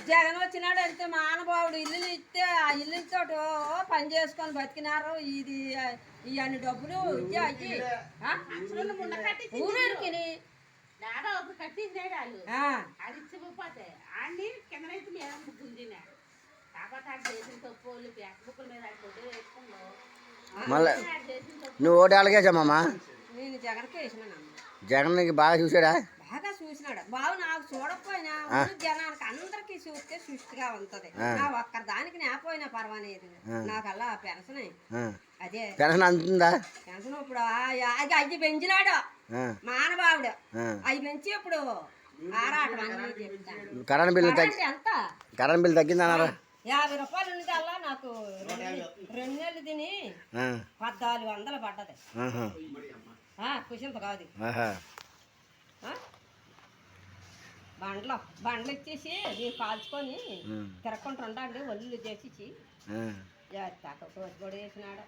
జగన్ వచ్చినాడు అంటే మానబావుడు ఇల్లులు ఇస్తే ఆ ఇల్లుతో పని చేసుకొని బతికినారు. ఇది ఇవన్నీ డబ్బులు ఇచ్చి అయ్యి ఊరికి కట్టించాడు అది ఇచ్చిపోతే ఆడిని కిందనైతే మేము గుంజిన కాకపోతే ఆడు చేసిన తప్పులు బ్యాక్ బుక్ల మీద ఫోటో వేసుకుందో మళ్ళీ నువ్వు ఓటు అలాగేసామమ్మా. నేను జగన్కి వేసినాను. జగన్ నీకు బాగా చూసాడా? బాగా చూసినాడు. బాబు నాకు చూడకపోయినా జనానికి అందరికి చూస్తే సృష్టిగా ఉంటది. నా ఒక్కరి దానికి నేపోయినా పర్వాలేదు. నాకల్లా పెన్షన్ అదే పెన్షన్ అందుతుందా? పెన్షన్ ఇప్పుడు అవి పెంచినాడు మానబావుడు. అవి పెంచి ఇప్పుడు ఆరాటం అన్ని చెప్తాను. కరెంట్ బిల్లు ఎంత కరెంట్ బిల్లు తగ్గిందన్నారా? 50 రూపాయలు ఉన్నదల్లా నాకు 2 నెలలు తిని 1400 పడ్డది. కుషంత కాదు. బండ్లు ఇచ్చేసి మీరు కాల్చుకొని తిరగకుండా ఉండండి ఒళ్ళు చేసి కూడా వేసినాడు.